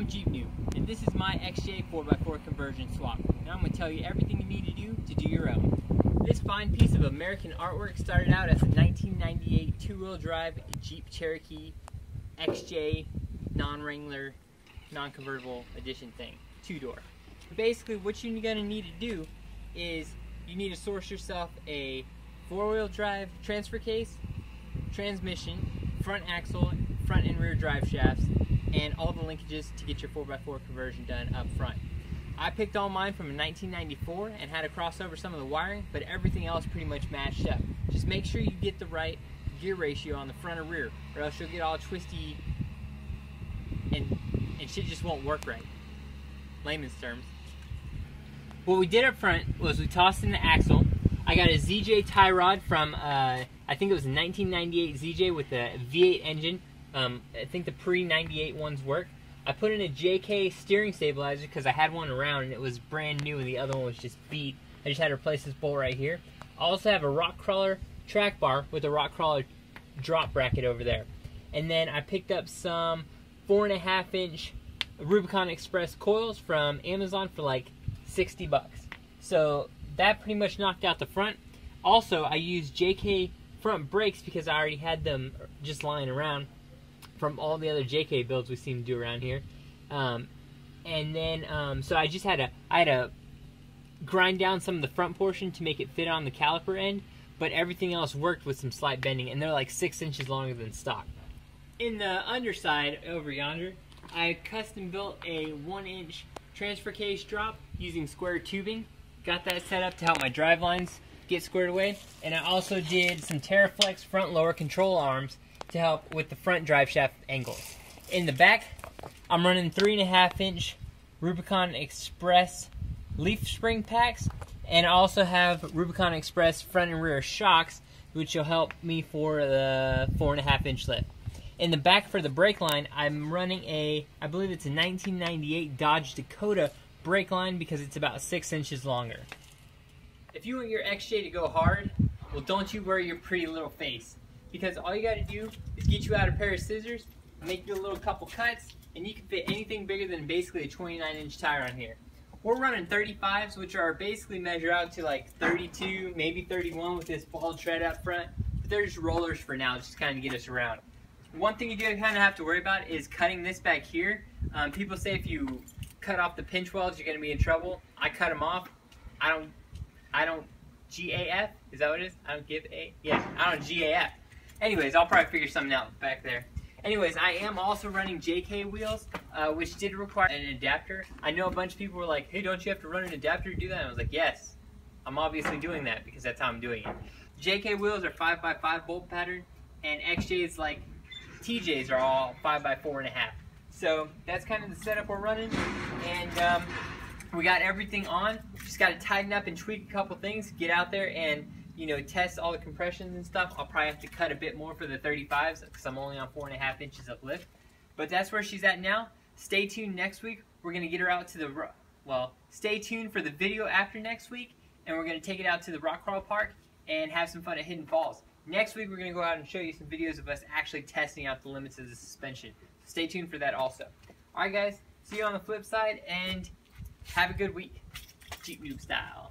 Jeep Noob, and this is my XJ 4x4 conversion swap, and I'm going to tell you everything you need to do your own. This fine piece of American artwork started out as a 1998 two-wheel drive Jeep Cherokee XJ non-Wrangler, non-convertible edition thing, two-door. Basically what you're going to need to do is you need to source yourself a four-wheel drive transfer case, transmission, front axle, front and rear drive shafts, and all the linkages to get your 4x4 conversion done up front. I picked all mine from 1994 and had to cross over some of the wiring, but everything else pretty much matched up. Just make sure you get the right gear ratio on the front or rear, or else you'll get all twisty and shit just won't work right. Layman's terms. What we did up front was we tossed in the axle. I got a ZJ tie rod from, I think it was a 1998 ZJ with a V8 engine. I think the pre-98 ones work. I put in a JK steering stabilizer because I had one around and it was brand new and the other one was just beat. I just had to replace this bolt right here. I also have a rock crawler track bar with a rock crawler drop bracket over there. And then I picked up some 4.5-inch Rubicon Express coils from Amazon for like 60 bucks. So that pretty much knocked out the front. Also, I used JK front brakes because I already had them just lying around from all the other JK builds we seem to do around here. So I just had to grind down some of the front portion to make it fit on the caliper end, but everything else worked with some slight bending, and they're like 6 inches longer than stock. In the underside over yonder, I custom built a 1-inch transfer case drop using square tubing. Got that set up to help my drive lines get squared away, and I also did some Terraflex front lower control arms to help with the front drive shaft angles. In the back, I'm running 3.5-inch Rubicon Express leaf spring packs, and I also have Rubicon Express front and rear shocks, which will help me for the 4.5-inch lift. In the back for the brake line, I'm running I believe it's a 1998 Dodge Dakota brake line because it's about 6 inches longer. If you want your XJ to go hard, well, don't you worry your pretty little face, because all you got to do is get you out a pair of scissors, make you a little couple cuts, and you can fit anything bigger than basically a 29-inch tire on here. We're running 35s, which are basically measure out to like 32, maybe 31 with this bald tread up front, but they're just rollers for now, just to kind of get us around. One thing you do kind of have to worry about is cutting this back here. People say if you cut off the pinch welds, you're going to be in trouble. I cut them off. I don't GAF? Is that what it is? I don't give a? Yeah, I don't GAF. Anyways, I'll probably figure something out back there. Anyways, I am also running JK wheels, which did require an adapter. I know a bunch of people were like, hey, don't you have to run an adapter to do that? And I was like, yes, I'm obviously doing that because that's how I'm doing it. JK wheels are 5x5 bolt pattern, and XJ's like TJs are all 5x4.5. So that's kind of the setup we're running, and we got everything on. Just got to tighten up and tweak a couple things, get out there and test all the compressions and stuff. I'll probably have to cut a bit more for the 35s because I'm only on 4.5 inches of lift. But that's where she's at now. Stay tuned next week. We're going to get her out to the, well, stay tuned for the video after next week, and we're going to take it out to the Rock Crawl Park and have some fun at Hidden Falls. Next week, we're going to go out and show you some videos of us actually testing out the limits of the suspension. Stay tuned for that also. Alright guys, see you on the flip side, and have a good week. Jeep Noob style.